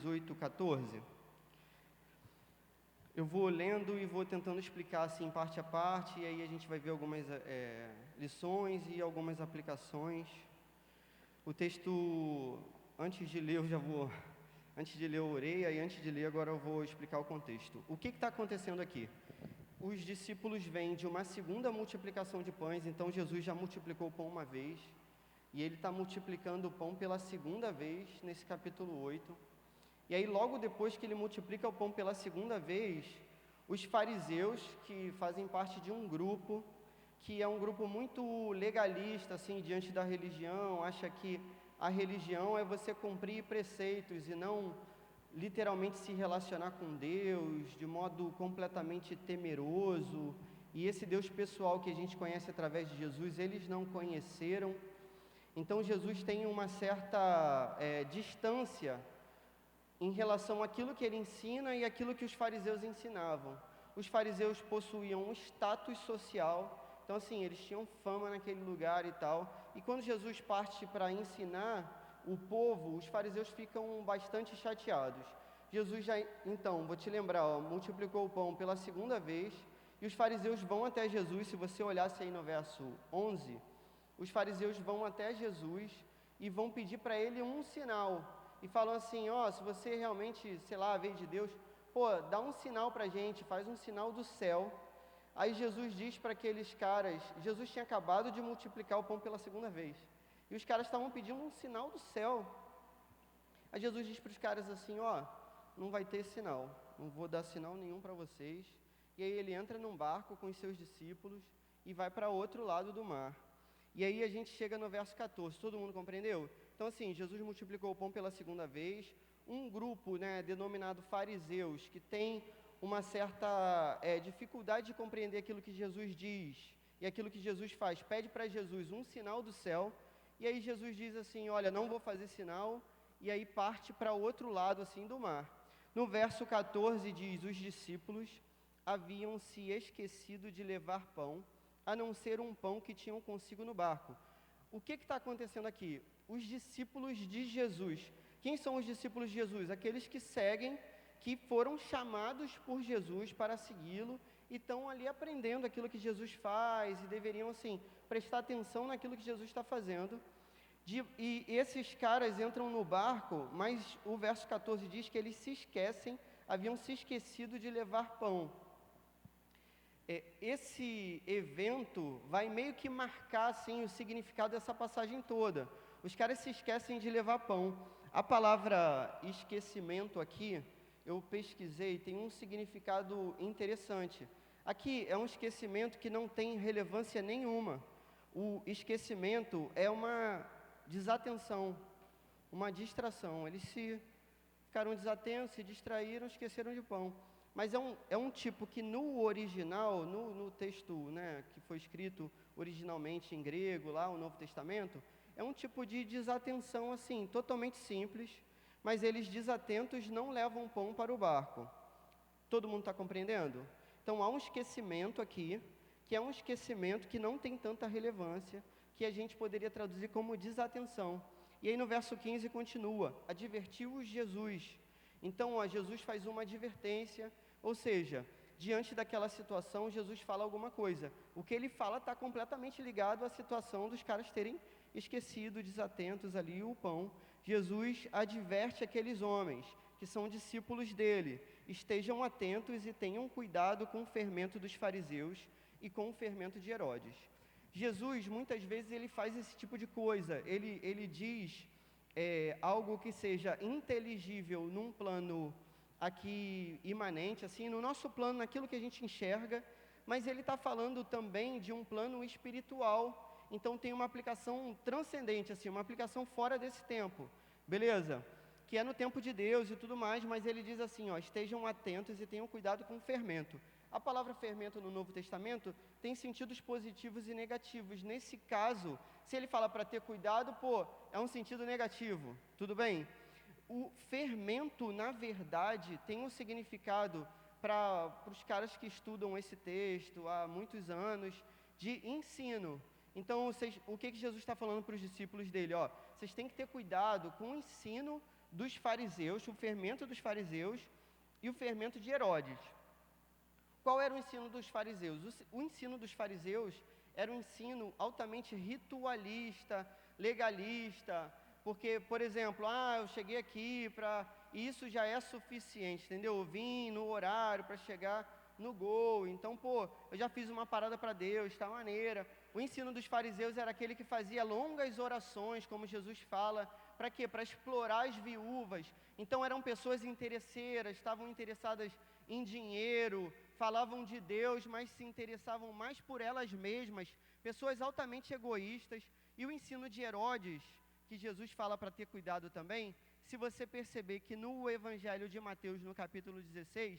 18:14. Eu vou lendo e vou tentando explicar assim parte a parte, e aí a gente vai ver algumas lições e algumas aplicações. O texto, antes de ler eu orei, aí antes de ler agora eu vou explicar o contexto. O que está acontecendo aqui? Os discípulos vêm de uma segunda multiplicação de pães, então Jesus já multiplicou o pão uma vez, e ele está multiplicando o pão pela segunda vez nesse capítulo 8. E aí logo depois que ele multiplica o pão pela segunda vez, os fariseus, que fazem parte de um grupo, que é um grupo muito legalista, assim, diante da religião, acha que a religião é você cumprir preceitos e não literalmente se relacionar com Deus de modo completamente temeroso. E esse Deus pessoal que a gente conhece através de Jesus, eles não conheceram. Então Jesus tem uma certa distância em relação àquilo que ele ensina e aquilo que os fariseus ensinavam. Os fariseus possuíam um status social, então assim, eles tinham fama naquele lugar e tal, e quando Jesus parte para ensinar o povo, os fariseus ficam bastante chateados. Jesus já, então, vou te lembrar, multiplicou o pão pela segunda vez, e os fariseus vão até Jesus. Se você olhasse aí no verso 11, os fariseus vão até Jesus e vão pedir para ele um sinal, e falam assim, se você realmente, veio de Deus, dá um sinal para a gente, faz um sinal do céu. Aí Jesus diz para aqueles caras, Jesus tinha acabado de multiplicar o pão pela segunda vez, e os caras estavam pedindo um sinal do céu. Aí Jesus diz para os caras assim, não vai ter sinal, não vou dar sinal nenhum para vocês. E aí ele entra num barco com os seus discípulos e vai para outro lado do mar. E aí a gente chega no verso 14, todo mundo compreendeu? Então assim, Jesus multiplicou o pão pela segunda vez, um grupo, denominado fariseus, que tem uma certa dificuldade de compreender aquilo que Jesus diz e aquilo que Jesus faz, pede para Jesus um sinal do céu, e aí Jesus diz assim, olha, não vou fazer sinal, e aí parte para o outro lado assim do mar. No verso 14 diz, os discípulos haviam se esquecido de levar pão, a não ser um pão que tinham consigo no barco. O que está acontecendo aqui? Os discípulos de Jesus. Quem são os discípulos de Jesus? Aqueles que seguem, que foram chamados por Jesus para segui-lo e estão ali aprendendo aquilo que Jesus faz e deveriam, assim, prestar atenção naquilo que Jesus está fazendo. E esses caras entram no barco, mas o verso 14 diz que eles se esquecem, haviam se esquecido de levar pão. Esse evento vai meio que marcar assim, o significado dessa passagem toda. Os caras se esquecem de levar pão. A palavra esquecimento aqui, eu pesquisei, tem um significado interessante. Aqui é um esquecimento que não tem relevância nenhuma. O esquecimento é uma desatenção, uma distração. Eles ficaram desatentos, se distraíram, esqueceram de pão. Mas é um tipo que no original, no texto que foi escrito originalmente em grego, lá o Novo Testamento, é um tipo de desatenção assim, totalmente simples, mas eles desatentos não levam pão para o barco. Todo mundo está compreendendo? Então há um esquecimento aqui, que é um esquecimento que não tem tanta relevância, que a gente poderia traduzir como desatenção. E aí no verso 15 continua, advertiu-os Jesus. Então Jesus faz uma advertência, ou seja, diante daquela situação, Jesus fala alguma coisa. O que ele fala está completamente ligado à situação dos caras terem esquecido, desatentos ali o pão. Jesus adverte aqueles homens, que são discípulos dele, estejam atentos e tenham cuidado com o fermento dos fariseus e com o fermento de Herodes. Jesus, muitas vezes, ele faz esse tipo de coisa, ele diz algo que seja inteligível num plano aqui imanente, assim, no nosso plano, naquilo que a gente enxerga, mas ele está falando também de um plano espiritual, então tem uma aplicação transcendente, assim, uma aplicação fora desse tempo, beleza? Que é no tempo de Deus e tudo mais, mas ele diz assim, estejam atentos e tenham cuidado com o fermento. A palavra fermento no Novo Testamento tem sentidos positivos e negativos. Nesse caso, se ele fala para ter cuidado, é um sentido negativo, tudo bem? O fermento, na verdade, tem um significado para os caras que estudam esse texto há muitos anos, de ensino. Então, o que Jesus está falando para os discípulos dele? Vocês têm que ter cuidado com o ensino dos fariseus, o fermento dos fariseus e o fermento de Herodes. Qual era o ensino dos fariseus? O ensino dos fariseus era um ensino altamente ritualista, legalista, porque, por exemplo, eu cheguei aqui para... Isso já é suficiente, entendeu? Eu vim no horário para chegar no gol, então, eu já fiz uma parada para Deus, está maneira. O ensino dos fariseus era aquele que fazia longas orações, como Jesus fala, para quê? Para explorar as viúvas. Então, eram pessoas interesseiras, estavam interessadas em dinheiro, falavam de Deus, mas se interessavam mais por elas mesmas, pessoas altamente egoístas. E o ensino de Herodes, que Jesus fala para ter cuidado também, se você perceber que no Evangelho de Mateus, no capítulo 16,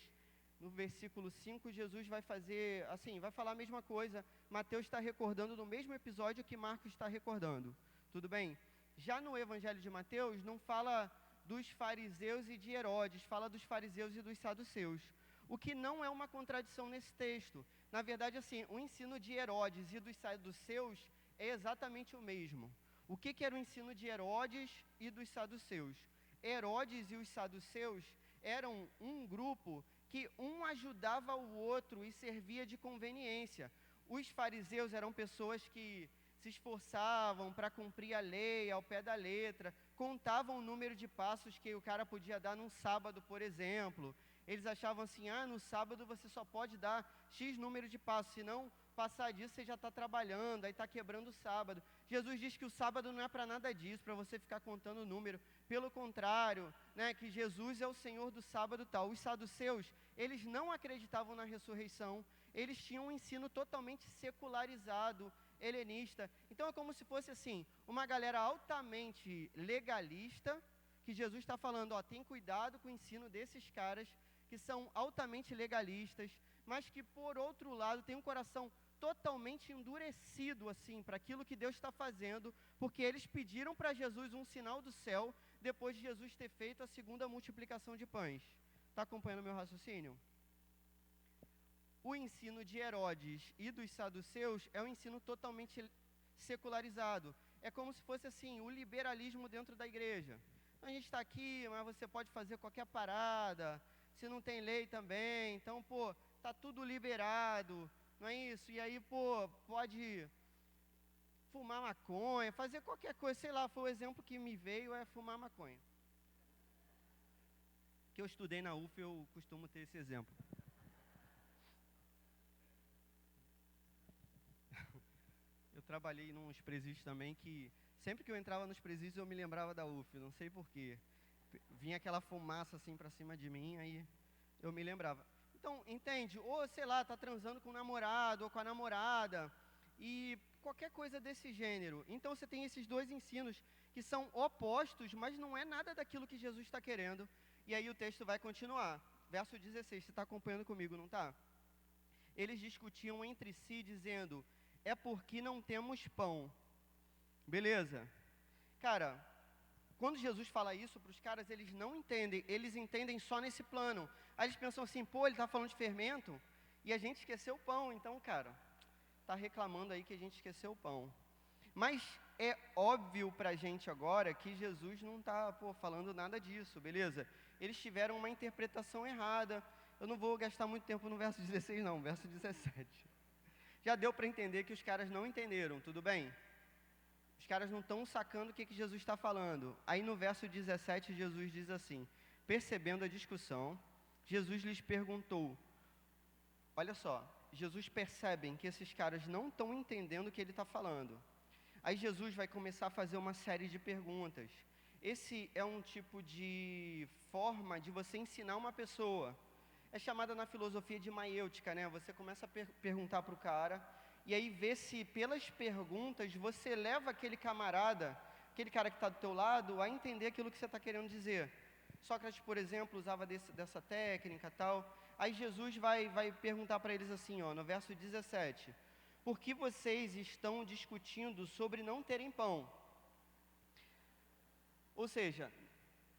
no versículo 5, Jesus vai fazer, assim, vai falar a mesma coisa. Mateus está recordando no mesmo episódio que Marcos está recordando, tudo bem? Já no Evangelho de Mateus, não fala dos fariseus e de Herodes, fala dos fariseus e dos saduceus, o que não é uma contradição nesse texto. Na verdade, assim, o ensino de Herodes e dos saduceus é exatamente o mesmo. O que era o ensino de Herodes e dos saduceus? Herodes e os saduceus eram um grupo que um ajudava o outro e servia de conveniência. Os fariseus eram pessoas que se esforçavam para cumprir a lei ao pé da letra, contavam o número de passos que o cara podia dar num sábado, por exemplo. Eles achavam assim, no sábado você só pode dar X número de passos, senão passar disso você já está trabalhando, aí está quebrando o sábado. Jesus diz que o sábado não é para nada disso, para você ficar contando o número. Pelo contrário, que Jesus é o Senhor do sábado e tal. Os saduceus, eles não acreditavam na ressurreição, eles tinham um ensino totalmente secularizado, helenista. Então é como se fosse assim, uma galera altamente legalista, que Jesus está falando, tem cuidado com o ensino desses caras, que são altamente legalistas, mas que por outro lado tem um coração totalmente endurecido assim para aquilo que Deus está fazendo, porque eles pediram para Jesus um sinal do céu, depois de Jesus ter feito a segunda multiplicação de pães. Está acompanhando meu raciocínio? O ensino de Herodes e dos saduceus é um ensino totalmente secularizado. É como se fosse assim, o liberalismo dentro da igreja. A gente está aqui, mas você pode fazer qualquer parada, se não tem lei também, então, está tudo liberado, não é isso? E aí, pode fumar maconha, fazer qualquer coisa, sei lá, foi o exemplo que me veio, é fumar maconha. Que eu estudei na UF, eu costumo ter esse exemplo. Eu trabalhei nos presídios também, que sempre que eu entrava nos presídios eu me lembrava da UF, não sei porquê. Vinha aquela fumaça assim pra cima de mim, aí eu me lembrava. Então, entende? Ou, sei lá, tá transando com o namorado ou com a namorada, e qualquer coisa desse gênero. Então, você tem esses dois ensinos que são opostos, mas não é nada daquilo que Jesus está querendo. E aí o texto vai continuar. Verso 16, você está acompanhando comigo, não está? Eles discutiam entre si, dizendo, é porque não temos pão. Beleza? Cara, quando Jesus fala isso para os caras, eles não entendem, eles entendem só nesse plano. Aí eles pensam assim, ele está falando de fermento e a gente esqueceu o pão, então, cara, está reclamando aí que a gente esqueceu o pão. Mas é óbvio para a gente agora que Jesus não está falando nada disso, beleza? Eles tiveram uma interpretação errada. Eu não vou gastar muito tempo no verso 16 não, verso 17. Já deu para entender que os caras não entenderam, tudo bem? Os caras não estão sacando o que Jesus está falando. Aí no verso 17, Jesus diz assim, percebendo a discussão, Jesus lhes perguntou, olha só, Jesus percebe que esses caras não estão entendendo o que ele está falando. Aí Jesus vai começar a fazer uma série de perguntas. Esse é um tipo de forma de você ensinar uma pessoa. É chamada na filosofia de maiêutica, né? Você começa a perguntar para o cara, e aí vê se pelas perguntas você leva aquele camarada, aquele cara que está do teu lado, a entender aquilo que você está querendo dizer. Sócrates, por exemplo, usava dessa técnica e tal. Aí Jesus vai perguntar para eles assim, no verso 17, por que vocês estão discutindo sobre não terem pão? Ou seja,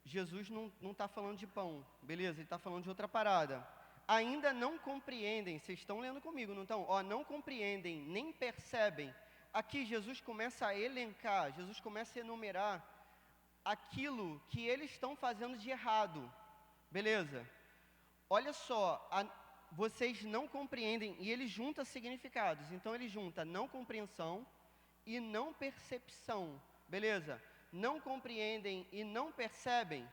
Jesus não está falando de pão, beleza? Ele está falando de outra parada. Ainda não compreendem, vocês estão lendo comigo, não estão? Não compreendem, nem percebem. Aqui Jesus começa a elencar, Jesus começa a enumerar aquilo que eles estão fazendo de errado. Beleza? Olha só, vocês não compreendem, e ele junta significados. Então ele junta não compreensão e não percepção. Beleza? Não compreendem e não percebem.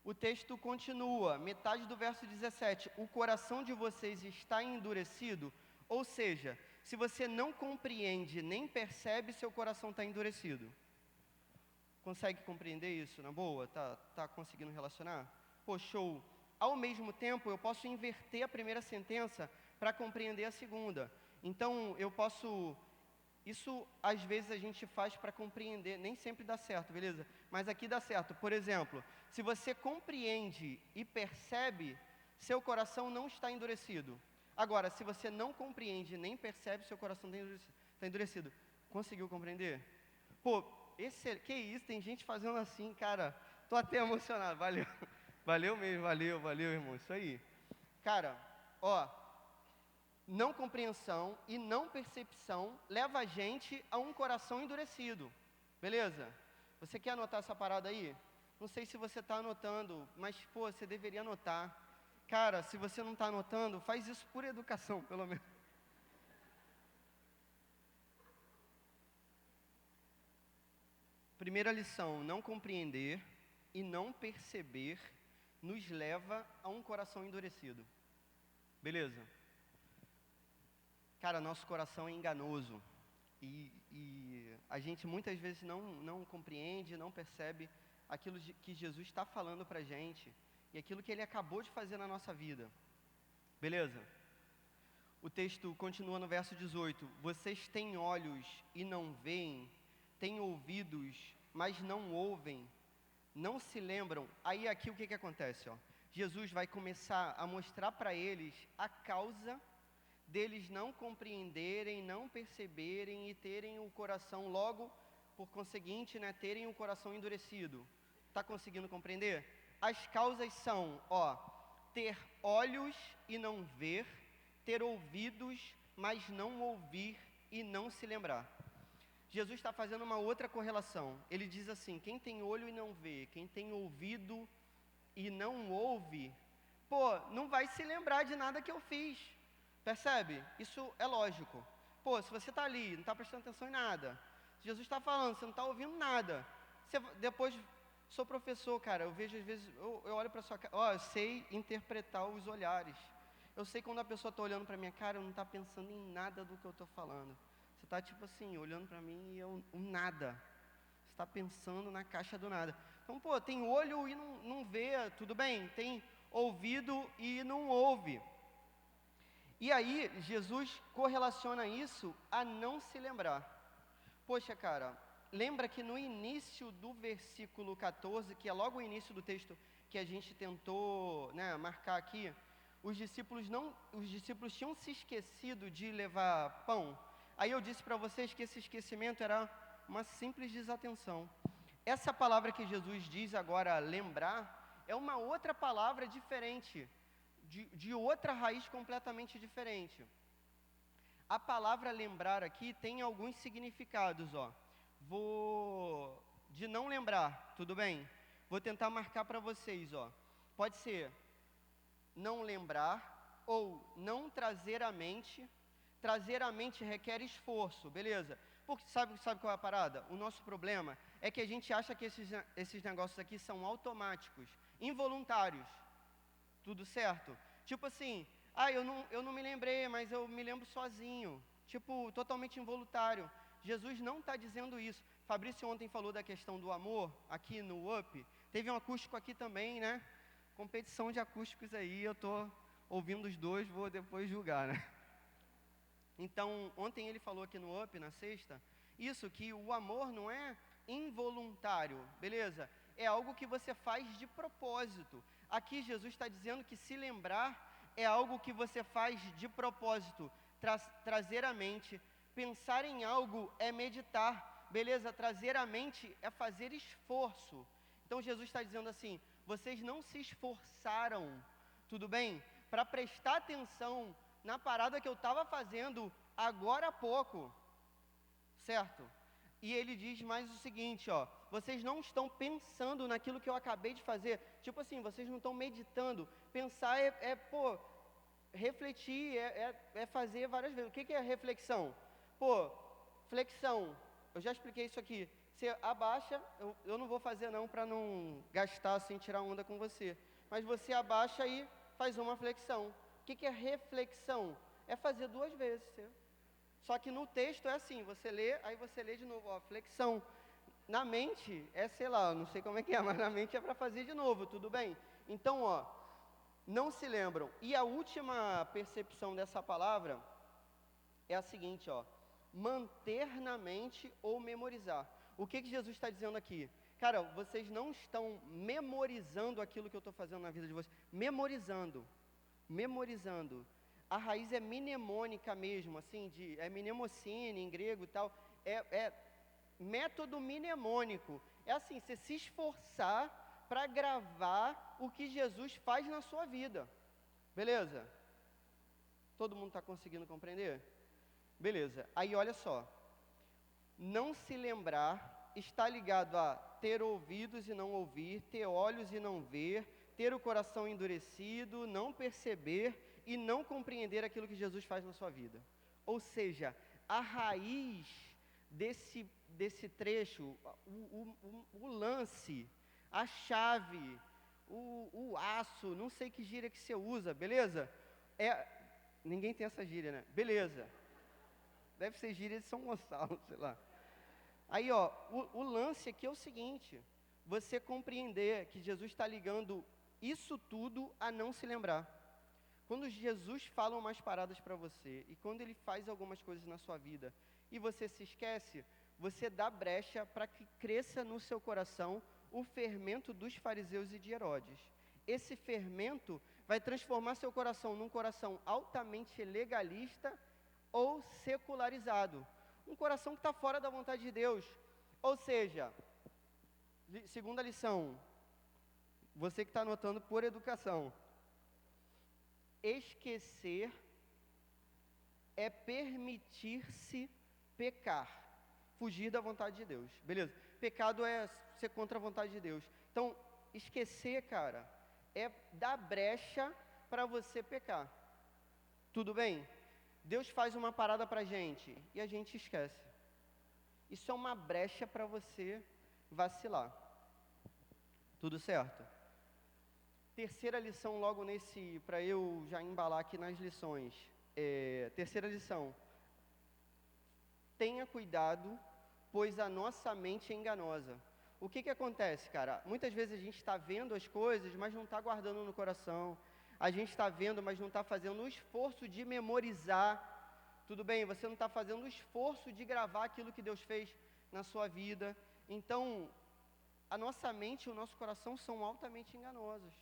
O texto continua, metade do verso 17. O coração de vocês está endurecido, ou seja, se você não compreende nem percebe, seu coração está endurecido. Consegue compreender isso na boa? Tá conseguindo relacionar? Pô, show. Ao mesmo tempo, eu posso inverter a primeira sentença para compreender a segunda. Então, eu posso... Isso, às vezes, a gente faz para compreender, nem sempre dá certo, beleza? Mas aqui dá certo. Por exemplo, se você compreende e percebe, seu coração não está endurecido. Agora, se você não compreende nem percebe, seu coração está endurecido. Conseguiu compreender? Pô, que isso, tem gente fazendo assim, cara, tô até emocionado, valeu. Valeu mesmo, valeu, irmão, isso aí. Cara, ó, não compreensão e não percepção leva a gente a um coração endurecido, beleza? Você quer anotar essa parada aí? Não sei se você está anotando, mas, pô, você deveria anotar. Cara, se você não está anotando, faz isso por educação, pelo menos. Primeira lição, não compreender e não perceber nos leva a um coração endurecido. Beleza? Cara, nosso coração é enganoso. E a gente muitas vezes não compreende, não percebe aquilo que Jesus está falando para a gente e aquilo que Ele acabou de fazer na nossa vida. Beleza? O texto continua no verso 18. Vocês têm olhos e não veem, têm ouvidos, mas não ouvem, não se lembram. Aí aqui o que acontece? Ó? Jesus vai começar a mostrar para eles a causa deles não compreenderem, não perceberem e terem o coração logo, por conseguinte, né, terem o coração endurecido. Está conseguindo compreender? As causas são, ó, ter olhos e não ver, ter ouvidos, mas não ouvir e não se lembrar. Jesus está fazendo uma outra correlação. Ele diz assim, quem tem olho e não vê, quem tem ouvido e não ouve, pô, não vai se lembrar de nada que eu fiz. Percebe? Isso é lógico. Pô, se você está ali, não está prestando atenção em nada, Jesus está falando, você não está ouvindo nada. Você, depois, sou professor, cara, eu vejo às vezes, eu olho para sua cara, ó, eu sei interpretar os olhares. Eu sei quando a pessoa está olhando para minha cara, eu não está pensando em nada do que eu estou falando. Você está tipo assim, olhando para mim e eu, nada. Você está pensando na caixa do nada. Então, pô, tem olho e não vê, tudo bem? Tem ouvido e não ouve. E aí, Jesus correlaciona isso a não se lembrar. Poxa, cara, lembra que no início do versículo 14, que é logo o início do texto que a gente tentou, né, marcar aqui, os discípulos tinham se esquecido de levar pão. Aí eu disse para vocês que esse esquecimento era uma simples desatenção. Essa palavra que Jesus diz agora, lembrar, é uma outra palavra diferente, de outra raiz completamente diferente. A palavra lembrar aqui tem alguns significados, ó. De não lembrar, tudo bem? Vou tentar marcar para vocês, ó. Pode ser não lembrar ou não trazer à mente. Trazer à mente requer esforço, beleza? Porque sabe qual é a parada? O nosso problema é que a gente acha que esses negócios aqui são automáticos, involuntários. Tudo certo? Tipo assim, eu não me lembrei, mas eu me lembro sozinho. Tipo, totalmente involuntário. Jesus não está dizendo isso. Fabrício ontem falou da questão do amor, aqui no UP. Teve um acústico aqui também, né? Competição de acústicos aí, eu estou ouvindo os dois, vou depois julgar, né? Então, ontem ele falou aqui no UP, na sexta, isso, que o amor não é involuntário, beleza? É algo que você faz de propósito. Aqui Jesus está dizendo que se lembrar é algo que você faz de propósito. Trazer à mente, pensar em algo é meditar, beleza? Trazer à mente é fazer esforço. Então Jesus está dizendo assim, vocês não se esforçaram, tudo bem? Para prestar atenção na parada que eu estava fazendo agora há pouco, certo? E ele diz mais o seguinte, ó, vocês não estão pensando naquilo que eu acabei de fazer. Tipo assim, vocês não estão meditando. Pensar refletir, é fazer várias vezes. O que é reflexão? Flexão. Eu já expliquei isso aqui. Você abaixa, eu não vou fazer não para não gastar assim, tirar onda com você. Mas você abaixa e faz uma flexão. O que é reflexão? É fazer 2 vezes. Só que no texto é assim, você lê, aí você lê de novo, ó, flexão. Na mente, sei lá, não sei como é que é, mas na mente é para fazer de novo, tudo bem? Então, ó, não se lembram. E a última percepção dessa palavra é a seguinte, ó, manter na mente ou memorizar. O que Jesus está dizendo aqui? Cara, vocês não estão memorizando aquilo que eu estou fazendo na vida de vocês. Memorizando. A raiz é mnemônica mesmo, assim, é mnemocine em grego e tal. É método mnemônico. É assim, você se esforçar para gravar o que Jesus faz na sua vida. Beleza? Todo mundo está conseguindo compreender? Beleza. Aí olha só. Não se lembrar está ligado a ter ouvidos e não ouvir, ter olhos e não ver, ter o coração endurecido, não perceber e não compreender aquilo que Jesus faz na sua vida. Ou seja, a raiz desse trecho, o lance, a chave, o aço, não sei que gíria que você usa, beleza? Ninguém tem essa gíria, né? Beleza. Deve ser gíria de São Gonçalo, sei lá. Aí, ó, o lance aqui é o seguinte, você compreender que Jesus está ligando isso tudo a não se lembrar. Quando Jesus fala umas paradas para você, e quando Ele faz algumas coisas na sua vida, e você se esquece, você dá brecha para que cresça no seu coração o fermento dos fariseus e de Herodes. Esse fermento vai transformar seu coração num coração altamente legalista ou secularizado. Um coração que está fora da vontade de Deus. Ou seja, segunda lição, você que está anotando por educação, esquecer é permitir-se pecar, fugir da vontade de Deus, beleza? Pecado é ser contra a vontade de Deus. Então, esquecer, cara, é dar brecha para você pecar. Tudo bem? Deus faz uma parada para a gente e a gente esquece. Isso é uma brecha para você vacilar. Tudo certo? Terceira lição logo para eu já embalar aqui nas lições. Terceira lição. Tenha cuidado, pois a nossa mente é enganosa. O que acontece, cara? Muitas vezes a gente está vendo as coisas, mas não está guardando no coração. A gente está vendo, mas não está fazendo o esforço de memorizar. Tudo bem, você não está fazendo o esforço de gravar aquilo que Deus fez na sua vida. Então, a nossa mente e o nosso coração são altamente enganosos.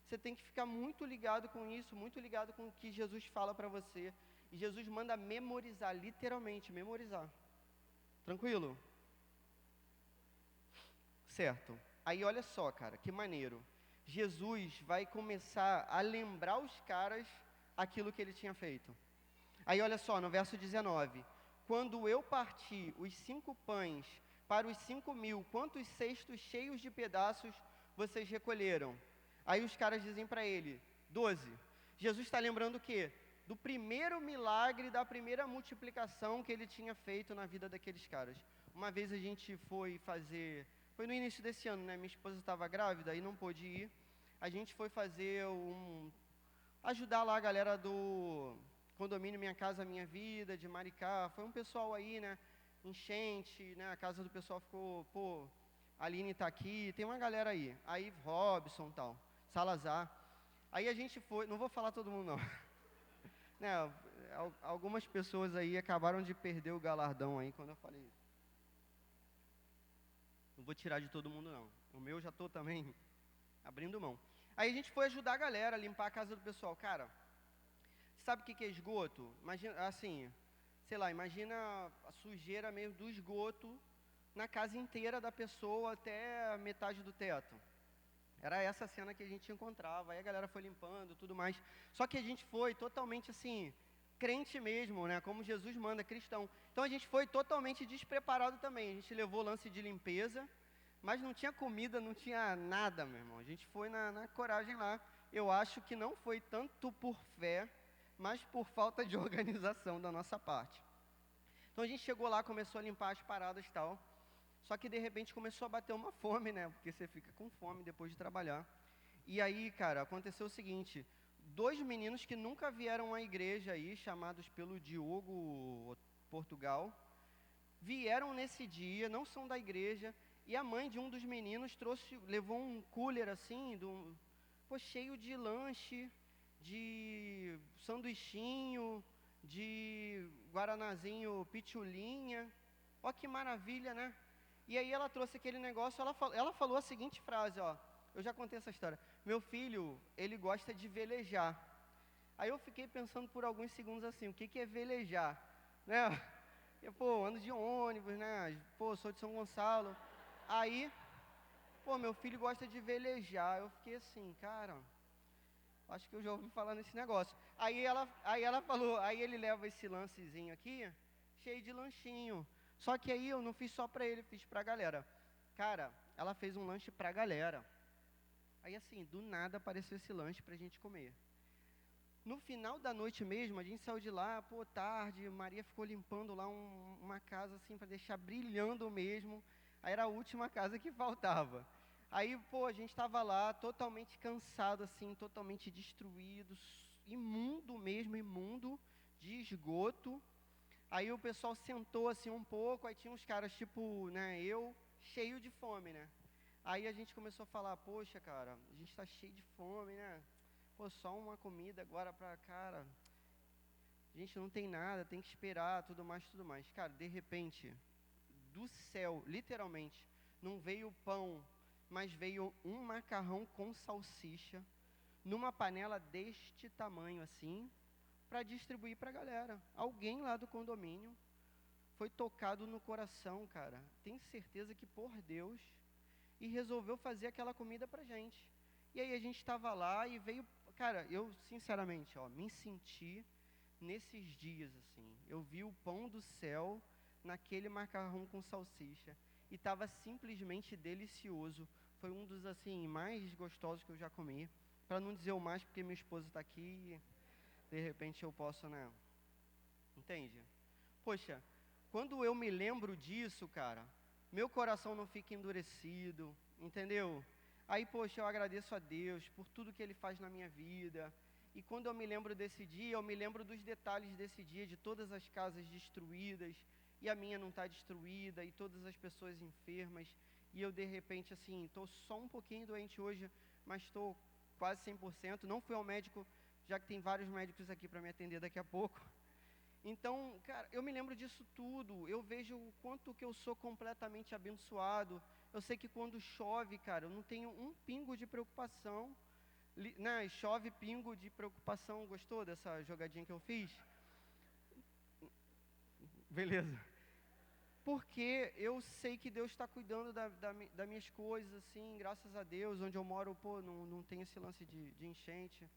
Você tem que ficar muito ligado com isso, muito ligado com o que Jesus fala para você. E Jesus manda memorizar, literalmente, memorizar. Tranquilo? Certo. Aí olha só, cara, que maneiro. Jesus vai começar a lembrar os caras aquilo que ele tinha feito. Aí olha só, no verso 19. Quando eu parti os 5 pães para os 5.000, quantos cestos cheios de pedaços vocês recolheram? Aí os caras dizem para ele, 12. Jesus está lembrando o quê? Do primeiro milagre, da primeira multiplicação que ele tinha feito na vida daqueles caras. Uma vez a gente foi no início desse ano, né? Minha esposa estava grávida e não pôde ir. A gente foi fazer ajudar lá a galera do condomínio Minha Casa Minha Vida, de Maricá. Foi um pessoal aí, né? Enchente, né? A casa do pessoal ficou, a Aline está aqui, tem uma galera aí. Aí Robson e tal, Salazar. Aí a gente foi, não vou falar todo mundo não. Né, algumas pessoas aí acabaram de perder o galardão aí quando eu falei isso. Não vou tirar de todo mundo não. O meu já estou também abrindo mão. Aí a gente foi ajudar a galera a limpar a casa do pessoal. Cara, sabe o que é esgoto? Imagina, assim, sei lá, imagina a sujeira mesmo do esgoto na casa inteira da pessoa até a metade do teto. Era essa cena que a gente encontrava. Aí a galera foi limpando, tudo mais. Só que a gente foi totalmente assim, crente mesmo, né? Como Jesus manda, cristão. Então a gente foi totalmente despreparado também. A gente levou lance de limpeza, mas não tinha comida, não tinha nada, meu irmão. A gente foi na coragem lá. Eu acho que não foi tanto por fé, mas por falta de organização da nossa parte. Então a gente chegou lá, começou a limpar as paradas e tal. Só que de repente começou a bater uma fome, né? Porque você fica com fome depois de trabalhar. E aí, cara, aconteceu o seguinte: 2 meninos que nunca vieram à igreja aí, chamados pelo Diogo Portugal, vieram nesse dia, não são da igreja, e a mãe de um dos meninos levou um cooler assim, cheio de lanche, de sanduichinho, de guaranazinho pitulinha. Ó que maravilha, né? E aí ela trouxe aquele negócio, ela falou a seguinte frase, ó. Eu já contei essa história. Meu filho, ele gosta de velejar. Aí eu fiquei pensando por alguns segundos assim, o que é velejar? Né? Eu, ando de ônibus, né? Sou de São Gonçalo. Aí, meu filho gosta de velejar. Eu fiquei assim, cara, acho que eu já ouvi falar nesse negócio. Aí ela falou, aí ele leva esse lancezinho aqui, cheio de lanchinho. Só que aí eu não fiz só pra ele, fiz pra galera. Cara, ela fez um lanche pra galera. Aí assim, do nada apareceu esse lanche pra gente comer. No final da noite mesmo, a gente saiu de lá, tarde, Maria ficou limpando lá uma casa assim, para deixar brilhando mesmo. Aí era a última casa que faltava. Aí, a gente estava lá, totalmente cansado assim, totalmente destruído, imundo mesmo, imundo, de esgoto. Aí o pessoal sentou assim um pouco, aí tinha uns caras tipo, né, eu, cheio de fome, né? Aí a gente começou a falar, poxa, cara, a gente está cheio de fome, né? Só uma comida agora para cara. A gente não tem nada, tem que esperar, tudo mais, tudo mais. Cara, de repente, do céu, literalmente, não veio pão, mas veio um macarrão com salsicha, numa panela deste tamanho assim, para distribuir para a galera. Alguém lá do condomínio foi tocado no coração, cara. Tenho certeza que por Deus, e resolveu fazer aquela comida pra gente. E aí a gente estava lá e veio, cara, eu sinceramente, me senti nesses dias assim. Eu vi o pão do céu naquele macarrão com salsicha e estava simplesmente delicioso. Foi um dos assim mais gostosos que eu já comi. Para não dizer o mais, porque minha esposa está aqui e de repente eu posso, né? Entende? Poxa, quando eu me lembro disso, cara, meu coração não fica endurecido, entendeu? Aí, eu agradeço a Deus por tudo que Ele faz na minha vida. E quando eu me lembro desse dia, eu me lembro dos detalhes desse dia, de todas as casas destruídas, e a minha não está destruída, e todas as pessoas enfermas, e eu de repente, assim, estou só um pouquinho doente hoje, mas estou quase 100%, não fui ao médico, já que tem vários médicos aqui para me atender daqui a pouco. Então, cara, eu me lembro disso tudo, eu vejo o quanto que eu sou completamente abençoado. Eu sei que quando chove, cara, eu não tenho um pingo de preocupação, né? Chove pingo de preocupação. Gostou dessa jogadinha que eu fiz? Beleza. Porque eu sei que Deus está cuidando das minhas coisas, assim, graças a Deus. Onde eu moro, não tem esse lance de enchente.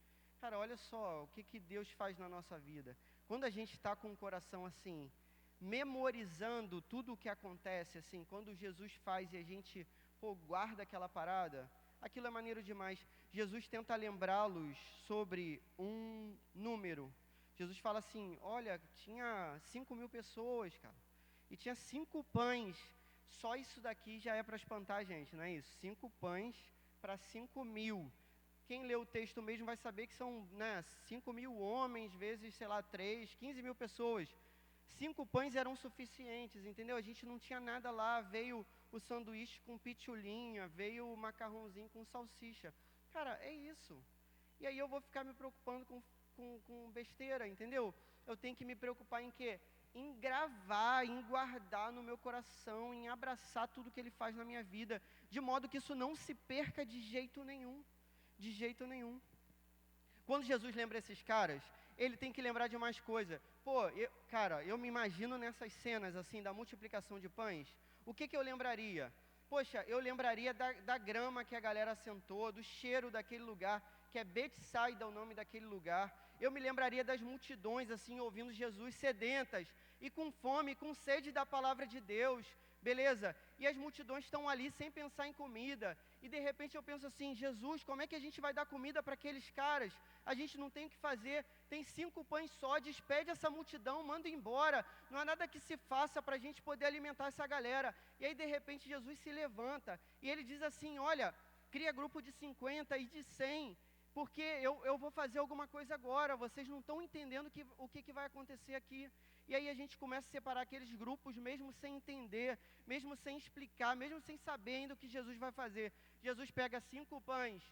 Cara, olha só o que Deus faz na nossa vida. Quando a gente está com o coração assim, memorizando tudo o que acontece, assim, quando Jesus faz e a gente, guarda aquela parada, aquilo é maneiro demais. Jesus tenta lembrá-los sobre um número. Jesus fala assim, olha, tinha 5.000 pessoas, cara, e tinha 5 pães. Só isso daqui já é para espantar a gente, não é isso? 5 pães para 5.000. Quem lê o texto mesmo vai saber que são, né, 5.000 homens, vezes, 3, 15.000 pessoas. 5 pães eram suficientes, entendeu? A gente não tinha nada lá, veio o sanduíche com pitulinha, veio o macarrãozinho com salsicha. Cara, é isso. E aí eu vou ficar me preocupando com besteira, entendeu? Eu tenho que me preocupar em quê? Em gravar, em guardar no meu coração, em abraçar tudo que Ele faz na minha vida, de modo que isso não se perca de jeito nenhum. De jeito nenhum. Quando Jesus lembra esses caras, Ele tem que lembrar de mais coisa. Eu me imagino nessas cenas assim, da multiplicação de pães, o que eu lembraria? Poxa, eu lembraria da grama que a galera sentou, do cheiro daquele lugar, que é Betsaida, o nome daquele lugar, eu me lembraria das multidões, assim, ouvindo Jesus, sedentas, e com fome, com sede da palavra de Deus, beleza? E as multidões estão ali sem pensar em comida, e de repente eu penso assim, Jesus, como é que a gente vai dar comida para aqueles caras? A gente não tem o que fazer, tem 5 pães só, despede essa multidão, manda embora, não há nada que se faça para a gente poder alimentar essa galera. E aí de repente Jesus se levanta, e ele diz assim, olha, cria grupo de 50 e de 100, porque eu vou fazer alguma coisa agora, vocês não estão entendendo o que vai acontecer aqui. E aí a gente começa a separar aqueles grupos, mesmo sem entender, mesmo sem explicar, mesmo sem saber ainda o que Jesus vai fazer. Jesus pega 5 pães,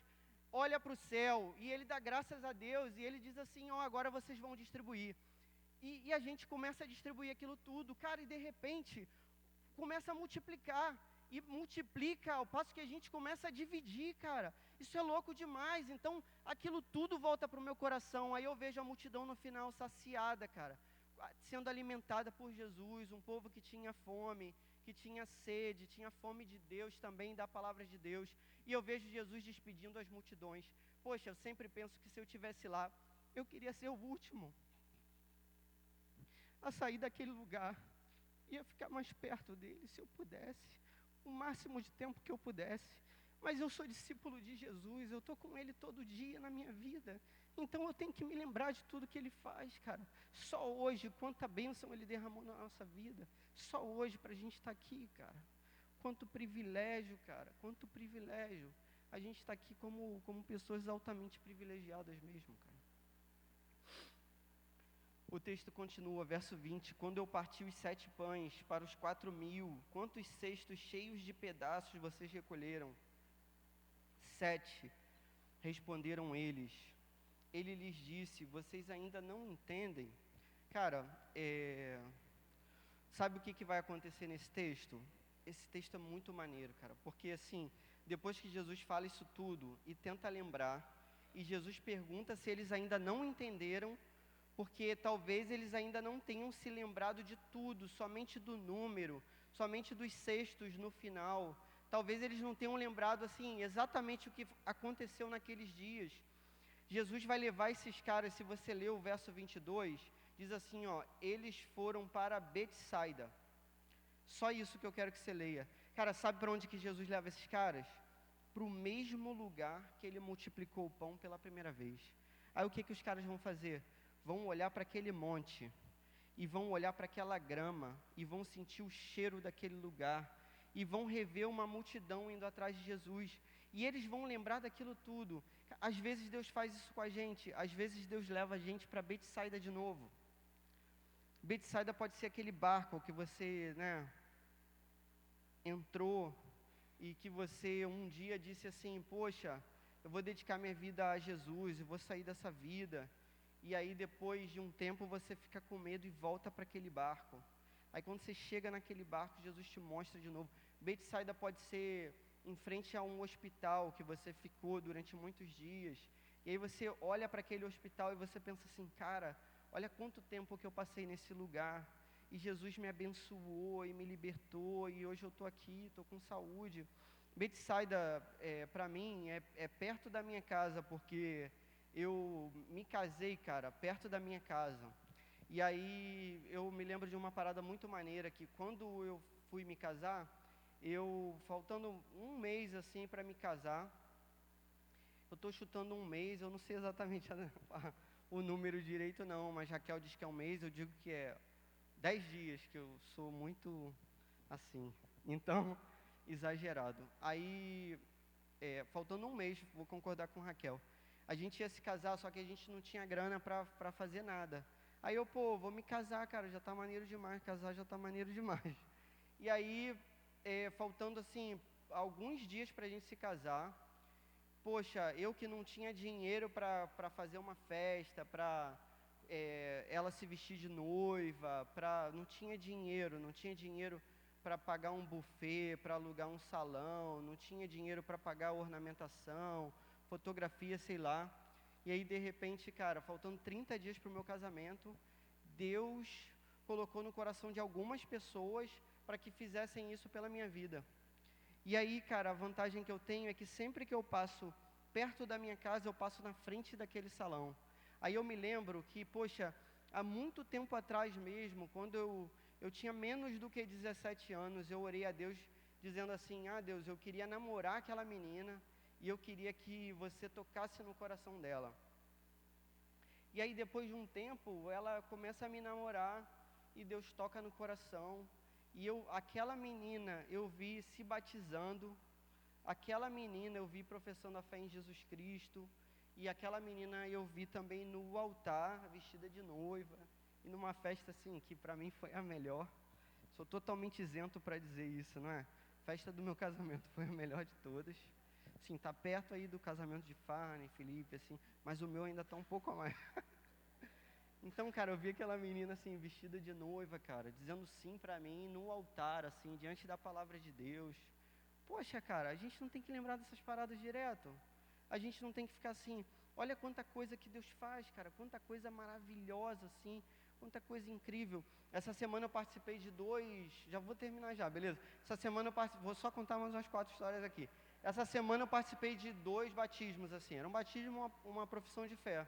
olha para o céu, e ele dá graças a Deus, e ele diz assim, ó, agora vocês vão distribuir. E a gente começa a distribuir aquilo tudo, cara, e de repente, começa a multiplicar, e multiplica ao passo que a gente começa a dividir, cara. Isso é louco demais. Então, aquilo tudo volta para o meu coração. Aí eu vejo a multidão no final saciada, cara, sendo alimentada por Jesus, um povo que tinha fome, que tinha sede, tinha fome de Deus também, da palavra de Deus. E eu vejo Jesus despedindo as multidões. Poxa, eu sempre penso que se eu estivesse lá, eu queria ser o último a sair daquele lugar. Ia ficar mais perto dele, se eu pudesse, o máximo de tempo que eu pudesse. Mas eu sou discípulo de Jesus, eu estou com ele todo dia na minha vida. Então eu tenho que me lembrar de tudo que ele faz, cara. Só hoje, quanta bênção ele derramou na nossa vida. Só hoje para a gente estar aqui, cara. Quanto privilégio, cara, quanto privilégio. A gente está aqui como pessoas altamente privilegiadas mesmo, cara. O texto continua, verso 20, quando eu parti os 7 pães para os 4.000, quantos cestos cheios de pedaços vocês recolheram? 7, responderam eles. Ele lhes disse, vocês ainda não entendem? Cara, sabe o que vai acontecer nesse texto? Esse texto é muito maneiro, cara, porque assim, depois que Jesus fala isso tudo e tenta lembrar, e Jesus pergunta se eles ainda não entenderam, porque talvez eles ainda não tenham se lembrado de tudo, somente do número, somente dos cestos no final. Talvez eles não tenham lembrado assim exatamente o que aconteceu naqueles dias. Jesus vai levar esses caras, se você ler o verso 22, diz assim, ó, eles foram para Betsaida. Só isso que eu quero que você leia. Cara, sabe para onde que Jesus leva esses caras? Para o mesmo lugar que ele multiplicou o pão pela primeira vez. Aí o que os caras vão fazer? Vão olhar para aquele monte, e vão olhar para aquela grama, e vão sentir o cheiro daquele lugar, e vão rever uma multidão indo atrás de Jesus, e eles vão lembrar daquilo tudo. Às vezes Deus faz isso com a gente, às vezes Deus leva a gente para Betsaida de novo. Betsaida pode ser aquele barco que você, entrou, e que você um dia disse assim, poxa, eu vou dedicar minha vida a Jesus, eu vou sair dessa vida. E aí depois de um tempo você fica com medo e volta para aquele barco. Aí quando você chega naquele barco, Jesus te mostra de novo. Betsaida pode ser em frente a um hospital que você ficou durante muitos dias. E aí você olha para aquele hospital e você pensa assim, cara, olha quanto tempo que eu passei nesse lugar. E Jesus me abençoou e me libertou, e hoje eu estou aqui, estou com saúde. Betsaida, para mim, é perto da minha casa, porque eu me casei, cara, perto da minha casa. E aí eu me lembro de uma parada muito maneira, que quando eu fui me casar, faltando um mês assim para me casar, eu estou chutando um mês, eu não sei exatamente o número direito não, mas Raquel diz que é um mês, eu digo que é 10 dias, que eu sou muito assim, então, exagerado. Aí, faltando um mês, vou concordar com Raquel, a gente ia se casar, só que a gente não tinha grana para fazer nada. Aí eu, vou me casar, cara, já tá maneiro demais, casar já tá maneiro demais. E aí, faltando assim, alguns dias para a gente se casar, poxa, eu que não tinha dinheiro para fazer uma festa, para ela se vestir de noiva, não tinha dinheiro para pagar um buffet, para alugar um salão, não tinha dinheiro para pagar ornamentação, fotografia, sei lá. E aí, de repente, cara, faltando 30 dias para o meu casamento, Deus colocou no coração de algumas pessoas para que fizessem isso pela minha vida. E aí, cara, a vantagem que eu tenho é que sempre que eu passo perto da minha casa, eu passo na frente daquele salão. Aí eu me lembro que, poxa, há muito tempo atrás mesmo, quando eu tinha menos do que 17 anos, eu orei a Deus dizendo assim: ah, Deus, eu queria namorar aquela menina e eu queria que você tocasse no coração dela. E aí depois de um tempo, ela começa a me namorar e Deus toca no coração. E aquela menina eu vi se batizando, aquela menina eu vi professando a fé em Jesus Cristo, e aquela menina eu vi também no altar, vestida de noiva, e numa festa assim, que para mim foi a melhor. Sou totalmente isento para dizer isso, não é? Festa do meu casamento foi a melhor de todas. Sim, tá perto aí do casamento de Farne, Felipe, assim, mas o meu ainda tá um pouco a mais. Então, cara, eu vi aquela menina assim, vestida de noiva, cara, dizendo sim pra mim no altar, assim, diante da palavra de Deus. Poxa, cara, a gente não tem que lembrar dessas paradas direto. A gente não tem que ficar assim, olha quanta coisa que Deus faz, cara, quanta coisa maravilhosa, assim, quanta coisa incrível. Essa semana eu participei de já vou terminar já, beleza? Essa semana vou só contar mais umas 4 histórias aqui. Essa semana eu participei de 2 batismos, assim, era um batismo e uma profissão de fé.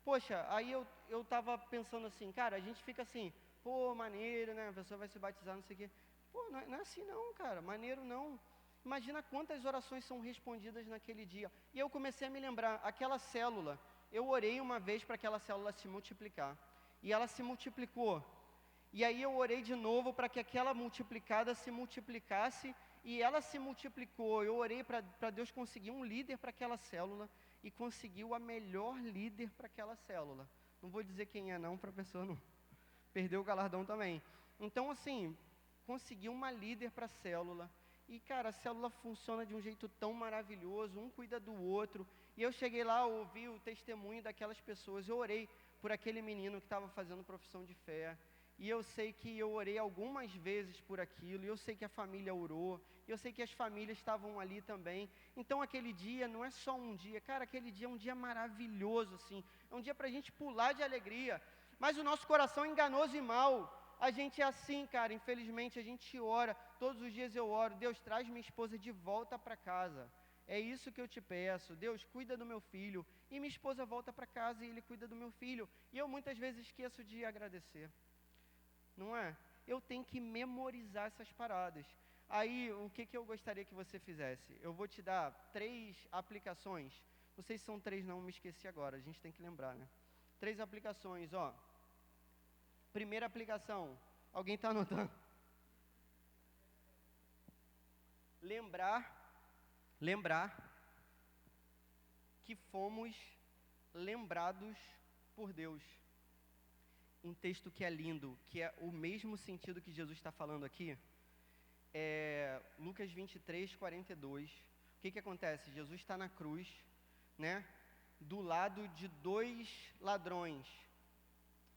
Poxa, aí eu tava pensando assim, cara, a gente fica assim, pô, maneiro, né, a pessoa vai se batizar, não sei o quê. Pô, não é assim não, cara, maneiro não. Imagina quantas orações são respondidas naquele dia. E eu comecei a me lembrar, aquela célula, eu orei uma vez para aquela célula se multiplicar. E ela se multiplicou. E aí eu orei de novo para que aquela multiplicada se multiplicasse, e ela se multiplicou. Eu orei para Deus conseguir um líder para aquela célula, e conseguiu a melhor líder para aquela célula. Não vou dizer quem é não, para a pessoa não perder o galardão também. Então assim, conseguiu uma líder para a célula. E cara, a célula funciona de um jeito tão maravilhoso, um cuida do outro. E eu cheguei lá, ouvi o testemunho daquelas pessoas, eu orei por aquele menino que estava fazendo profissão de fé. E eu sei que eu orei algumas vezes por aquilo, e eu sei que a família orou, e eu sei que as famílias estavam ali também. Então aquele dia não é só um dia, cara, aquele dia é um dia maravilhoso, assim, é um dia para a gente pular de alegria, mas o nosso coração é enganoso e mau. A gente é assim, cara, infelizmente a gente ora, todos os dias eu oro: Deus, traz minha esposa de volta para casa. É isso que eu te peço. Deus, cuida do meu filho. E minha esposa volta para casa e ele cuida do meu filho. E eu muitas vezes esqueço de agradecer. Não é? Eu tenho que memorizar essas paradas. Aí, o que eu gostaria que você fizesse? Eu vou te dar 3 aplicações. Não sei se são 3 não, me esqueci agora. A gente tem que lembrar, né? 3 aplicações, ó. Primeira aplicação. Alguém está anotando? Lembrar que fomos lembrados por Deus. Um texto que é lindo, que é o mesmo sentido que Jesus está falando aqui, é Lucas 23, 42. O que acontece? Jesus está na cruz, né, do lado de 2 ladrões.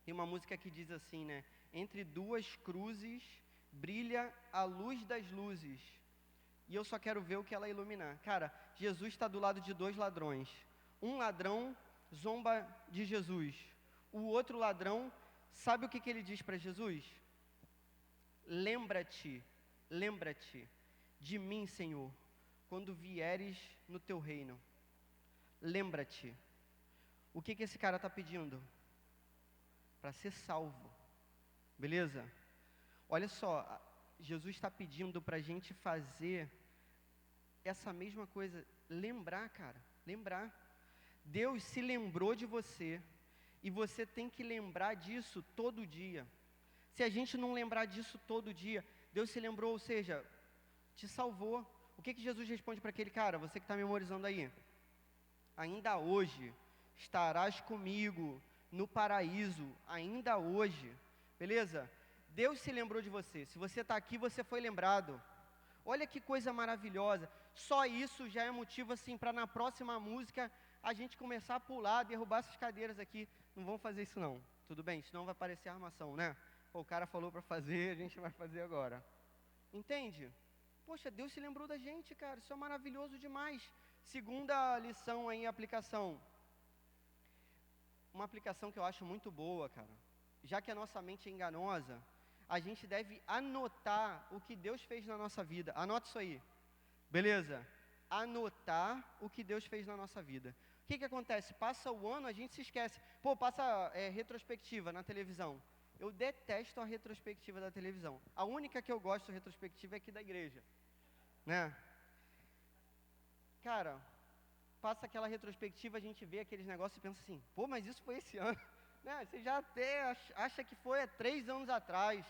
Tem uma música que diz assim, né, entre 2 cruzes brilha a luz das luzes, e eu só quero ver o que ela iluminar. Cara, Jesus está do lado de 2 ladrões. Um ladrão zomba de Jesus, o outro ladrão, sabe o que ele diz para Jesus? Lembra-te de mim, Senhor, quando vieres no teu reino. Lembra-te. O que esse cara está pedindo? Para ser salvo. Beleza? Olha só, Jesus está pedindo para a gente fazer essa mesma coisa. Lembrar, cara. Lembrar. Deus se lembrou de você. E você tem que lembrar disso todo dia. Se a gente não lembrar disso todo dia, Deus se lembrou, ou seja, te salvou. O que Jesus responde para aquele cara? Você que está memorizando aí. Ainda hoje estarás comigo no paraíso, ainda hoje. Beleza? Deus se lembrou de você. Se você está aqui, você foi lembrado. Olha que coisa maravilhosa. Só isso já é motivo assim para na próxima música a gente começar a pular, derrubar essas cadeiras aqui. Não vão fazer isso não, tudo bem? Senão vai parecer armação, né? Pô, o cara falou para fazer, a gente vai fazer agora. Entende? Poxa, Deus se lembrou da gente, cara, isso é maravilhoso demais. Segunda lição aí, aplicação. Uma aplicação que eu acho muito boa, cara. Já que a nossa mente é enganosa, a gente deve anotar o que Deus fez na nossa vida. Anota isso aí, beleza? anotar o que Deus fez na nossa vida. O que acontece? Passa o ano, a gente se esquece. Pô, passa retrospectiva na televisão. Eu detesto a retrospectiva da televisão. A única que eu gosto retrospectiva é aqui da igreja, né? Cara, passa aquela retrospectiva, a gente vê aqueles negócios e pensa assim, pô, mas isso foi esse ano, né? Você já até acha que foi há 3 anos atrás,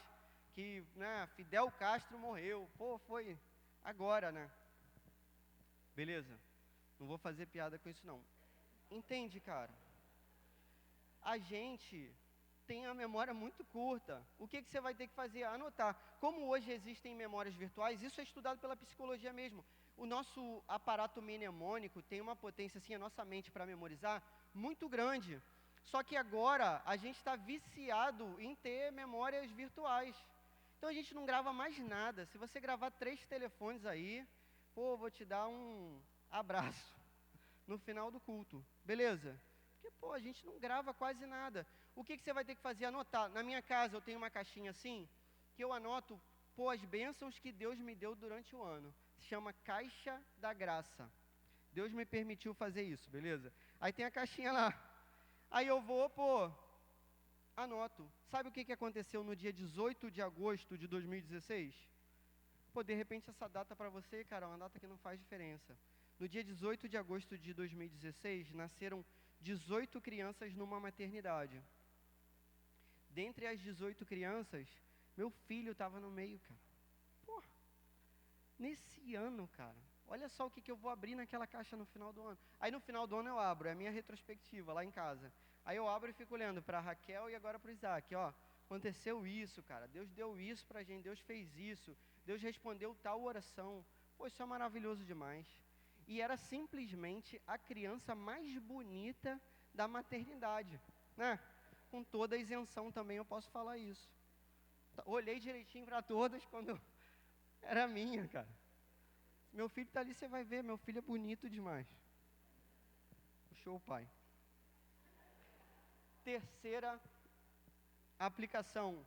que, né, Fidel Castro morreu, pô, foi agora, né? Beleza, não vou fazer piada com isso não. Entende, cara? A gente tem a memória muito curta. O que você vai ter que fazer? Anotar. Como hoje existem memórias virtuais, isso é estudado pela psicologia mesmo. O nosso aparato mnemônico tem uma potência, assim, a nossa mente para memorizar, muito grande. Só que agora a gente está viciado em ter memórias virtuais. Então a gente não grava mais nada. Se você gravar 3 telefones aí, pô, vou te dar um abraço no final do culto. Beleza? Porque, pô, a gente não grava quase nada. O que você vai ter que fazer? Anotar. Na minha casa eu tenho uma caixinha assim, que eu anoto, pô, as bênçãos que Deus me deu durante o ano. Se chama Caixa da Graça. Deus me permitiu fazer isso, beleza? Aí tem a caixinha lá. Aí eu vou, pô, anoto. Sabe o que aconteceu no dia 18 de agosto de 2016? Pô, de repente essa data para você, cara, é uma data que não faz diferença. No dia 18 de agosto de 2016, nasceram 18 crianças numa maternidade. Dentre as 18 crianças, meu filho estava no meio, cara. Pô, nesse ano, cara, olha só o que eu vou abrir naquela caixa no final do ano. Aí no final do ano eu abro, é a minha retrospectiva lá em casa. Aí eu abro e fico olhando para a Raquel e agora para o Isaac, ó. Aconteceu isso, cara, Deus deu isso para a gente, Deus fez isso, Deus respondeu tal oração. Pô, isso é maravilhoso demais. E era simplesmente a criança mais bonita da maternidade, né? Com toda a isenção também eu posso falar isso. Olhei direitinho para todas quando era minha, cara. Meu filho está ali, você vai ver, meu filho é bonito demais. Puxou o pai. Terceira aplicação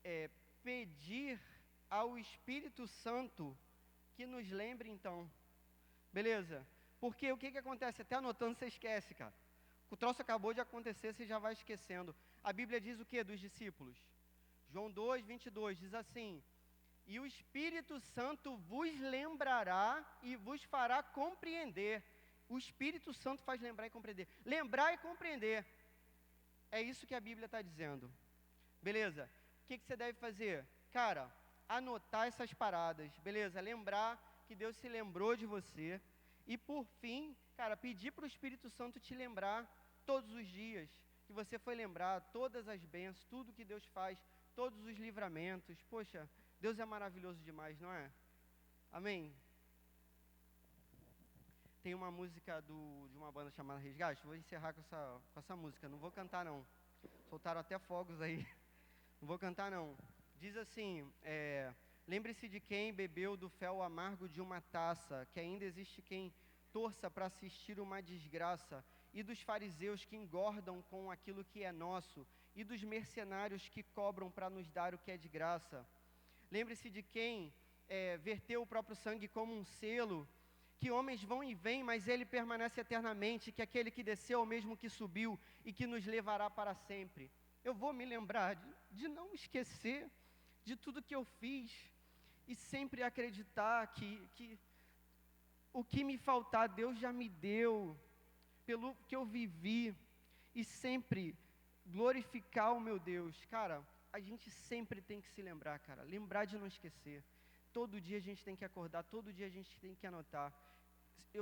é pedir ao Espírito Santo que nos lembre então. Beleza? Porque o que acontece? Até anotando você esquece, cara. O troço acabou de acontecer, você já vai esquecendo. A Bíblia diz o que dos discípulos? João 2, 22, diz assim: e o Espírito Santo vos lembrará e vos fará compreender. O Espírito Santo faz lembrar e compreender. Lembrar e compreender. É isso que a Bíblia está dizendo. Beleza? O que você deve fazer? Cara, anotar essas paradas. Beleza? Lembrar que Deus se lembrou de você. E por fim, cara, pedir para o Espírito Santo te lembrar todos os dias que você foi lembrar, todas as bênçãos, tudo que Deus faz, todos os livramentos. Poxa, Deus é maravilhoso demais, não é? Amém? Tem uma música de uma banda chamada Resgate, vou encerrar com essa música, não vou cantar não. Soltaram até fogos aí. Não vou cantar não. Diz assim, lembre-se de quem bebeu do fel amargo de uma taça, que ainda existe quem torça para assistir uma desgraça, e dos fariseus que engordam com aquilo que é nosso, e dos mercenários que cobram para nos dar o que é de graça. Lembre-se de quem verteu o próprio sangue como um selo, que homens vão e vêm, mas ele permanece eternamente, que aquele que desceu é o mesmo que subiu e que nos levará para sempre. Eu vou me lembrar de não esquecer de tudo que eu fiz e sempre acreditar que o que me faltar Deus já me deu, pelo que eu vivi, e sempre glorificar o meu Deus. Cara, a gente sempre tem que se lembrar, cara, lembrar de não esquecer. Todo dia a gente tem que acordar, todo dia a gente tem que anotar.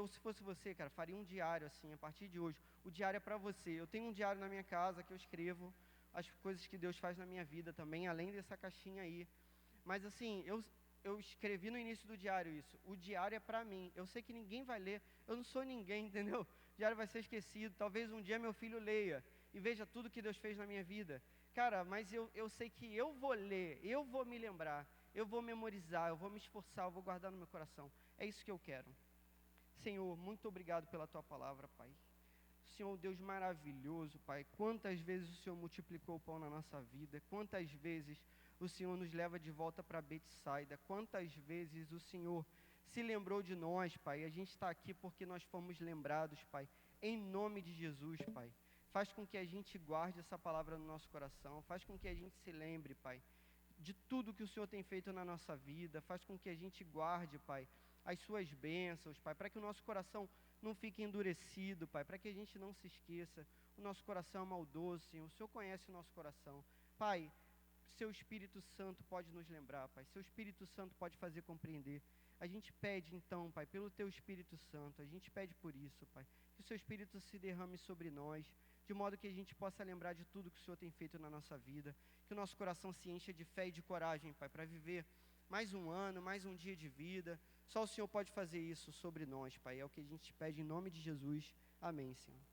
Se fosse você, cara, faria um diário assim, a partir de hoje. O diário é para você. Eu tenho um diário na minha casa que eu escrevo as coisas que Deus faz na minha vida também, além dessa caixinha aí. Mas assim, eu escrevi no início do diário isso. O diário é para mim. Eu sei que ninguém vai ler. Eu não sou ninguém, entendeu? O diário vai ser esquecido. Talvez um dia meu filho leia e veja tudo que Deus fez na minha vida. Cara, mas eu sei que eu vou ler, eu vou me lembrar, eu vou memorizar, eu vou me esforçar, eu vou guardar no meu coração. É isso que eu quero. Senhor, muito obrigado pela Tua palavra, Pai. Senhor, Deus maravilhoso, Pai. Quantas vezes o Senhor multiplicou o pão na nossa vida, quantas vezes o Senhor nos leva de volta para Betsaida, quantas vezes o Senhor se lembrou de nós, Pai. A gente está aqui porque nós fomos lembrados, Pai. Em nome de Jesus, Pai. Faz com que a gente guarde essa palavra no nosso coração. Faz com que a gente se lembre, Pai, de tudo que o Senhor tem feito na nossa vida. Faz com que a gente guarde, Pai, as suas bênçãos, Pai, para que o nosso coração não fique endurecido, Pai, para que a gente não se esqueça. O nosso coração é maldoso, Senhor. O Senhor conhece o nosso coração. Pai, seu Espírito Santo pode nos lembrar, Pai. Seu Espírito Santo pode fazer compreender. A gente pede então, Pai, pelo Teu Espírito Santo, a gente pede por isso, Pai, que o Seu Espírito se derrame sobre nós, de modo que a gente possa lembrar de tudo que o Senhor tem feito na nossa vida, que o nosso coração se encha de fé e de coragem, Pai, para viver mais um ano, mais um dia de vida. Só o Senhor pode fazer isso sobre nós, Pai. É o que a gente pede em nome de Jesus. Amém, Senhor.